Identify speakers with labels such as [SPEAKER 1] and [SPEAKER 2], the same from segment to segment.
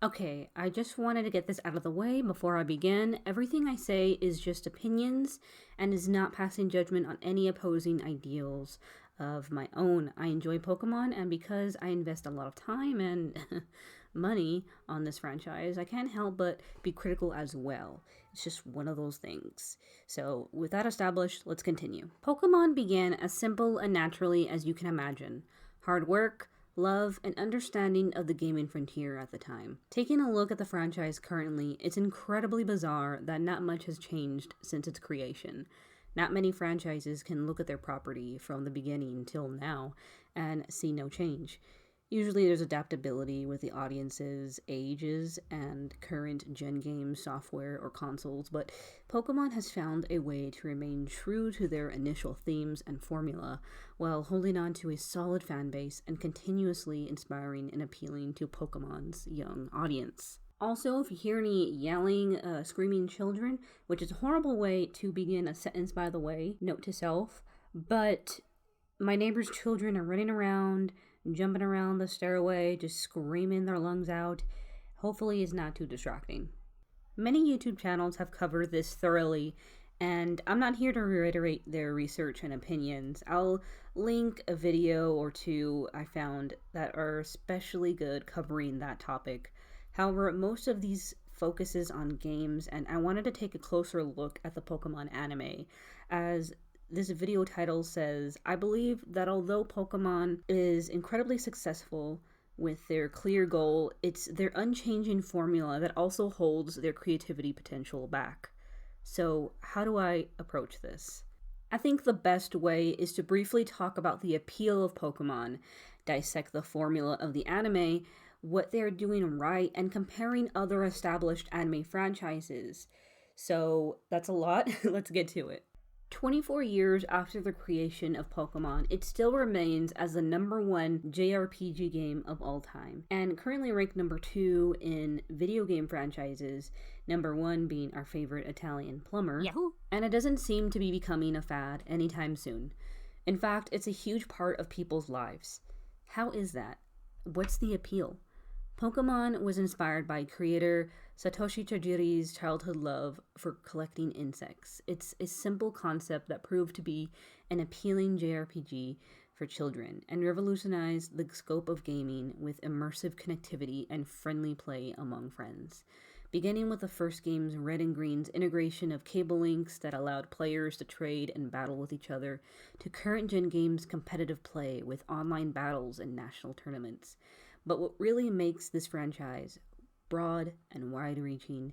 [SPEAKER 1] Okay, I just wanted to get this out of the way before I begin. Everything I say is just opinions and is not passing judgment on any opposing ideals of my own. I enjoy Pokemon, and because I invest a lot of time and money on this franchise, I can't help but be critical as well. It's just one of those things. So, with that established, let's continue. Pokemon began as simple and naturally as you can imagine. Hard work, love, and understanding of the gaming frontier at the time. Taking a look at the franchise currently, it's incredibly bizarre that not much has changed since its creation. Not many franchises can look at their property from the beginning till now and see no change. Usually there's adaptability with the audience's ages and current gen game software or consoles, but Pokemon has found a way to remain true to their initial themes and formula while holding on to a solid fan base and continuously inspiring and appealing to Pokemon's young audience. Also, if you hear any yelling, screaming children, which is a horrible way to begin a sentence, by the way, note to self, but my neighbor's children are running around, jumping around the stairway, just screaming their lungs out. Hopefully it's not too distracting. Many YouTube channels have covered this thoroughly, and I'm not here to reiterate their research and opinions. I'll link a video or two I found that are especially good covering that topic. However, most of these focuses on games, and I wanted to take a closer look at the Pokemon anime, as this video title says, I believe that although Pokemon is incredibly successful with their clear goal, it's their unchanging formula that also holds their creativity potential back. So, how do I approach this? I think the best way is to briefly talk about the appeal of Pokemon, dissect the formula of the anime, what they're doing right, and comparing other established anime franchises. So, that's a lot. Let's get to it. 24 years after the creation of Pokemon, it still remains as the #1 JRPG game of all time, and currently ranked #2 in video game franchises, #1 being our favorite Italian plumber,
[SPEAKER 2] Yahoo!
[SPEAKER 1] And it doesn't seem to be becoming a fad anytime soon. In fact, it's a huge part of people's lives. How is that? What's the appeal? Pokemon was inspired by creator Satoshi Tajiri's childhood love for collecting insects. It's a simple concept that proved to be an appealing JRPG for children and revolutionized the scope of gaming with immersive connectivity and friendly play among friends. Beginning with the first game's Red and Green's integration of cable links that allowed players to trade and battle with each other, to current gen games' competitive play with online battles and national tournaments. But what really makes this franchise broad and wide-reaching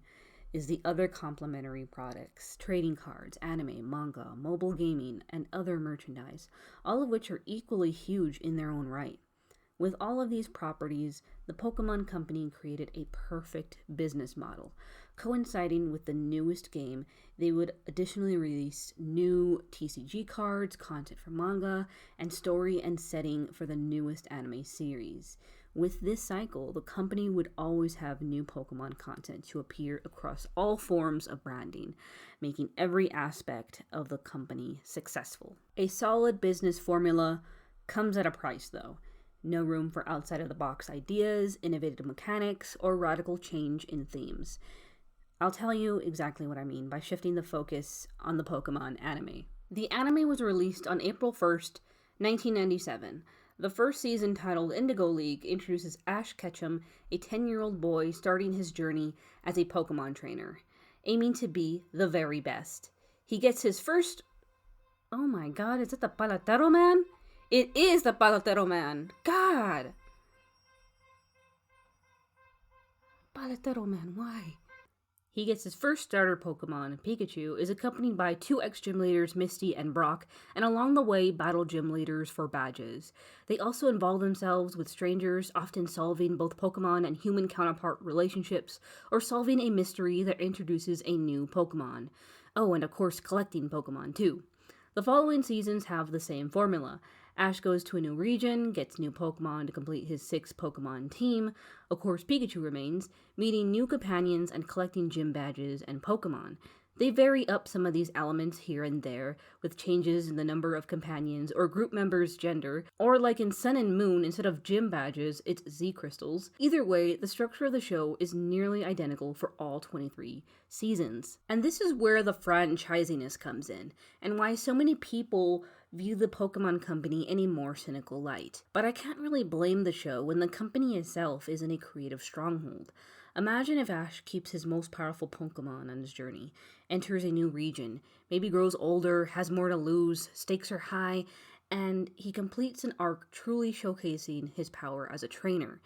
[SPEAKER 1] is the other complementary products, trading cards, anime, manga, mobile gaming, and other merchandise, all of which are equally huge in their own right. With all of these properties, the Pokémon Company created a perfect business model. Coinciding with the newest game, they would additionally release new TCG cards, content for manga, and story and setting for the newest anime series. With this cycle, the company would always have new Pokemon content to appear across all forms of branding, making every aspect of the company successful. A solid business formula comes at a price, though. No room for outside-of-the-box ideas, innovative mechanics, or radical change in themes. I'll tell you exactly what I mean by shifting the focus on the Pokemon anime. The anime was released on April 1st, 1997. The first season, titled Indigo League, introduces Ash Ketchum, a 10-year-old boy starting his journey as a Pokemon trainer, aiming to be the very best. He gets his first... Oh my god, is it the Palatero Man? It is the Palatero Man! God! Palatero Man, why? He gets his first starter Pokemon, Pikachu, is accompanied by 2 ex-gym leaders, Misty and Brock, and along the way, battle gym leaders for badges. They also involve themselves with strangers, often solving both Pokemon and human counterpart relationships, or solving a mystery that introduces a new Pokemon. Oh, and of course, collecting Pokemon too. The following seasons have the same formula. Ash goes to a new region, gets new Pokemon to complete his 6 Pokemon team. Of course, Pikachu remains, meeting new companions and collecting gym badges and Pokemon. They vary up some of these elements here and there, with changes in the number of companions or group members' gender, or like in Sun and Moon, instead of gym badges, it's Z crystals. Either way, the structure of the show is nearly identical for all 23 seasons. And this is where the franchisiness comes in, and why so many people view the Pokemon Company in a more cynical light. But I can't really blame the show when the company itself is in a creative stronghold. Imagine if Ash keeps his most powerful Pokemon on his journey, enters a new region, maybe grows older, has more to lose, stakes are high, and he completes an arc truly showcasing his power as a trainer.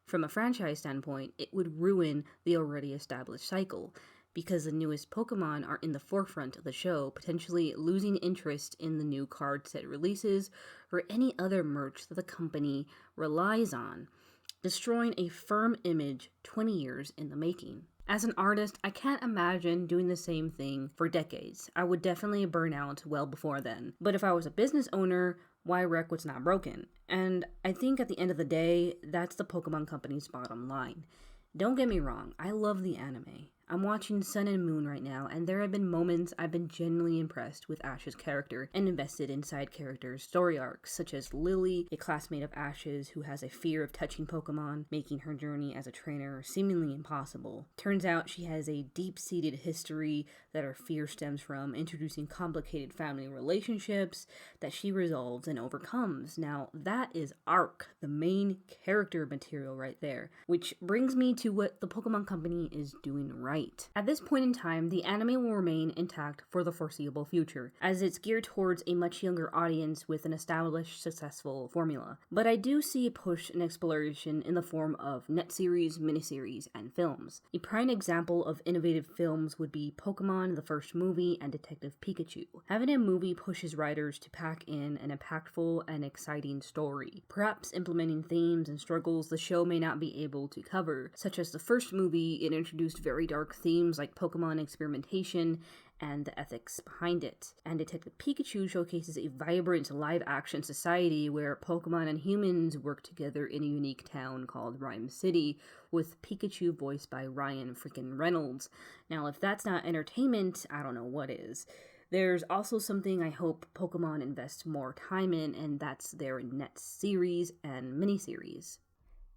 [SPEAKER 1] From a franchise standpoint, it would ruin the already established cycle, because the newest Pokemon are in the forefront of the show, potentially losing interest in the new card set releases or any other merch that the company relies on, destroying a firm image 20 years in the making. As an artist, I can't imagine doing the same thing for decades. I would definitely burn out well before then. But if I was a business owner, why wreck what's not broken? And I think at the end of the day, that's the Pokemon Company's bottom line. Don't get me wrong, I love the anime. I'm watching Sun and Moon right now, and there have been moments I've been genuinely impressed with Ash's character and invested in side characters' story arcs, such as Lily, a classmate of Ash's who has a fear of touching Pokemon, making her journey as a trainer seemingly impossible. Turns out she has a deep-seated history that her fear stems from, introducing complicated family relationships that she resolves and overcomes. Now, that is arc, the main character material right there, which brings me to what the Pokemon Company is doing right. At this point in time, the anime will remain intact for the foreseeable future, as it's geared towards a much younger audience with an established, successful formula. But I do see a push and exploration in the form of net series, miniseries, and films. A prime example of innovative films would be Pokemon, the first movie, and Detective Pikachu. Having a movie pushes writers to pack in an impactful and exciting story, perhaps implementing themes and struggles the show may not be able to cover, such as the first movie. It introduced very dark themes like Pokemon experimentation and the ethics behind it. And Detective Pikachu showcases a vibrant live-action society where Pokemon and humans work together in a unique town called Rhyme City, with Pikachu voiced by Ryan freaking Reynolds. Now, if that's not entertainment, I don't know what is. There's also something I hope Pokemon invests more time in, and that's their net series and miniseries.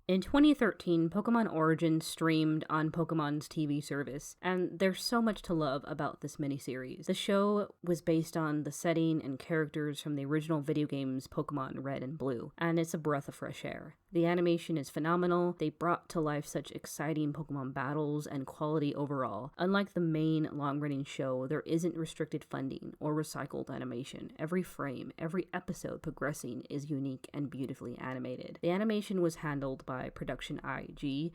[SPEAKER 1] In 2013, Pokemon Origins streamed on Pokemon's TV service, and there's so much to love about this miniseries. The show was based on the setting and characters from the original video games Pokemon Red and Blue, and it's a breath of fresh air. The animation is phenomenal. They brought to life such exciting Pokemon battles and quality overall. Unlike the main long-running show, there isn't restricted funding or recycled animation. Every frame, every episode progressing is unique and beautifully animated. The animation was handled by Production IG,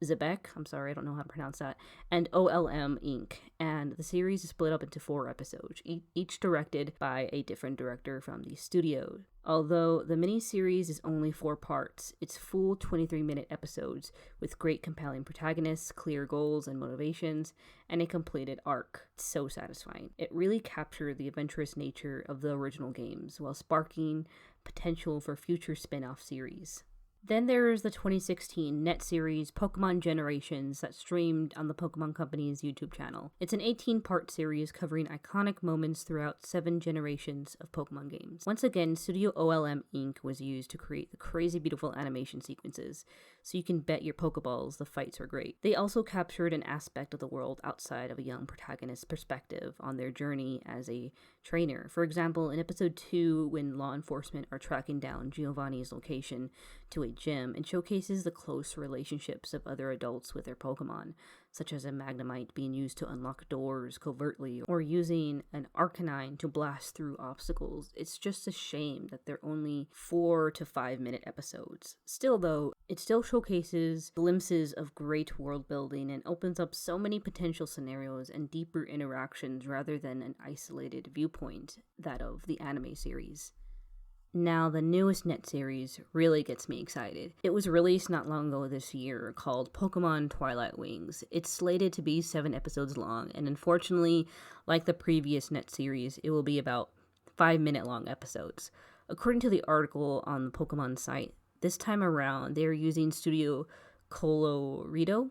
[SPEAKER 1] Zebek, I'm sorry, I don't know how to pronounce that, and OLM Inc. And the series is split up into 4 episodes, each directed by a different director from the studio. Although the miniseries is only 4 parts, it's full 23-minute episodes with great compelling protagonists, clear goals and motivations, and a completed arc. It's so satisfying. It really captured the adventurous nature of the original games while sparking potential for future spin-off series. Then there's the 2016 net series Pokemon Generations that streamed on the Pokemon Company's YouTube channel. It's an 18-part series covering iconic moments throughout 7 generations of Pokemon games. Once again, Studio OLM Inc. was used to create the crazy beautiful animation sequences, so you can bet your Pokeballs the fights are great. They also captured an aspect of the world outside of a young protagonist's perspective on their journey as a trainer. For example, in episode 2, when law enforcement are tracking down Giovanni's location to a gym, it showcases the close relationships of other adults with their Pokemon, such as a Magnemite being used to unlock doors covertly, or using an Arcanine to blast through obstacles. It's just a shame that they're only 4 to 5 minute episodes. Still though, it still showcases glimpses of great world building and opens up so many potential scenarios and deeper interactions rather than an isolated viewpoint, that of the anime series. Now, the newest net series really gets me excited. It was released not long ago this year, called Pokemon Twilight Wings. It's slated to be 7 episodes long, and unfortunately, like the previous net series, it will be about 5-minute long episodes. According to the article on the Pokemon site, this time around, they're using Studio Colorido,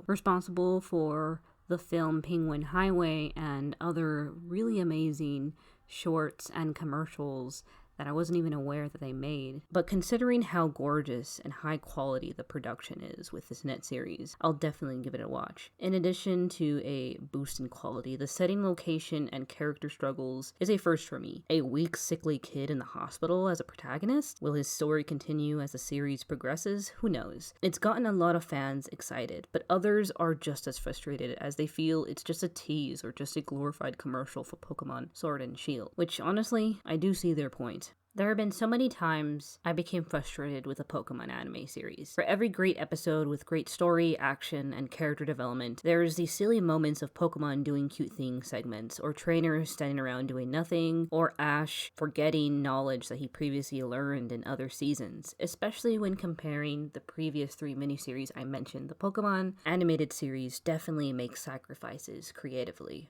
[SPEAKER 1] responsible for the film Penguin Highway and other really amazing shorts and commercials that I wasn't even aware that they made. But considering how gorgeous and high quality the production is with this net series, I'll definitely give it a watch. In addition to a boost in quality, the setting, location, and character struggles is a first for me. A weak, sickly kid in the hospital as a protagonist? Will his story continue as the series progresses? Who knows? It's gotten a lot of fans excited, but others are just as frustrated as they feel it's just a tease or just a glorified commercial for Pokemon Sword and Shield, which honestly, I do see their point. There have been so many times I became frustrated with a Pokemon anime series. For every great episode with great story, action, and character development, there's these silly moments of Pokemon doing cute things segments, or trainers standing around doing nothing, or Ash forgetting knowledge that he previously learned in other seasons, especially when comparing the previous 3 miniseries I mentioned. The Pokemon animated series definitely makes sacrifices creatively.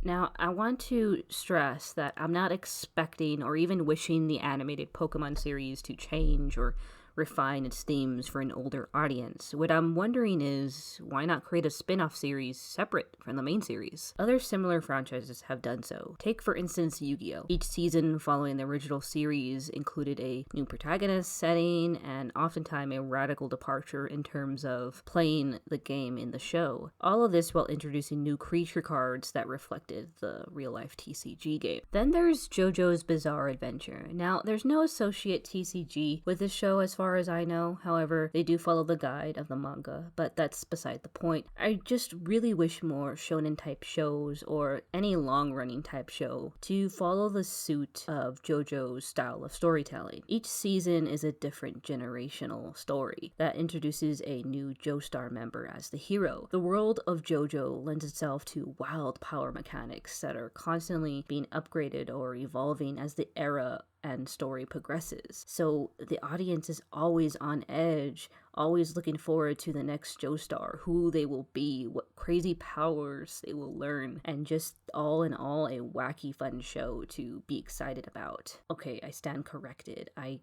[SPEAKER 1] Now, I want to stress that I'm not expecting or even wishing the animated Pokemon series to change or refine its themes for an older audience. What I'm wondering is, why not create a spin-off series separate from the main series? Other similar franchises have done so. Take, for instance, Yu-Gi-Oh! Each season following the original series included a new protagonist, setting, and oftentimes a radical departure in terms of playing the game in the show. All of this while introducing new creature cards that reflected the real-life TCG game. Then there's JoJo's Bizarre Adventure. Now, there's no associate TCG with this show as far as I know. However, they do follow the guide of the manga, but that's beside the point. I just really wish more shonen type shows or any long running type show to follow the suit of JoJo's style of storytelling. Each season is a different generational story that introduces a new Joestar member as the hero. The world of JoJo lends itself to wild power mechanics that are constantly being upgraded or evolving as the era and story progresses. So the audience is always on edge, always looking forward to the next Joestar, who they will be, what crazy powers they will learn, and just all in all a wacky fun show to be excited about. Okay, I stand corrected. I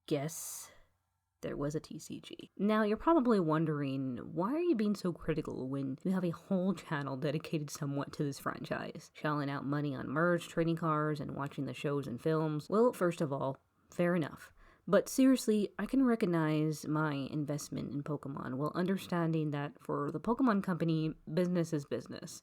[SPEAKER 1] guess there was a TCG. Now, you're probably wondering, why are you being so critical when you have a whole channel dedicated somewhat to this franchise? Shelling out money on merch, trading cards, and watching the shows and films? Well, first of all, fair enough. But seriously, I can recognize my investment in Pokemon while understanding that for the Pokemon Company, business is business,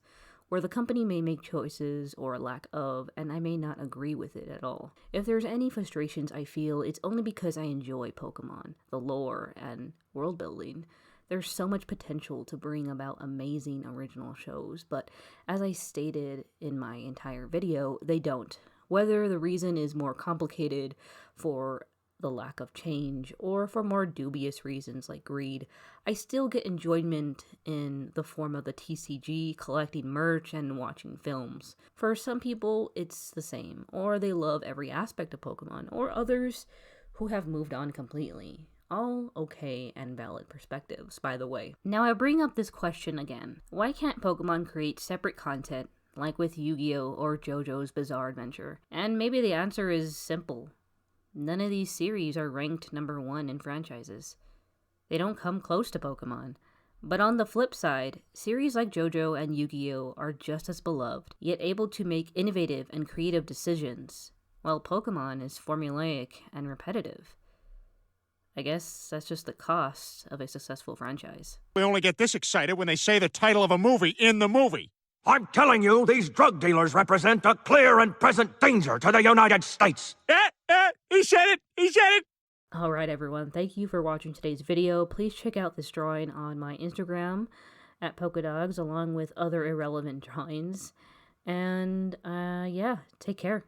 [SPEAKER 1] where the company may make choices or lack of, and I may not agree with it at all. If there's any frustrations I feel, it's only because I enjoy Pokemon, the lore, and world building. There's so much potential to bring about amazing original shows, but as I stated in my entire video, they don't. Whether the reason is more complicated for the lack of change, or for more dubious reasons like greed, I still get enjoyment in the form of the TCG, collecting merch, and watching films. For some people, it's the same, or they love every aspect of Pokemon, or others who have moved on completely. All okay and valid perspectives, by the way. Now I bring up this question again. Why can't Pokemon create separate content, like with Yu-Gi-Oh! Or JoJo's Bizarre Adventure? And maybe the answer is simple. None of these series are ranked number 1 in franchises. They don't come close to Pokemon. But on the flip side, series like JoJo and Yu-Gi-Oh! Are just as beloved, yet able to make innovative and creative decisions, while Pokemon is formulaic and repetitive. I guess that's just the cost of a successful franchise.
[SPEAKER 2] We only get this excited when they say the title of a movie in the movie.
[SPEAKER 3] I'm telling you, these drug dealers represent a clear and present danger to the United States.
[SPEAKER 2] He said it! He said it!
[SPEAKER 1] Alright everyone, thank you for watching today's video. Please check out this drawing on my Instagram at Pokedogs, along with other irrelevant drawings. And yeah, take care.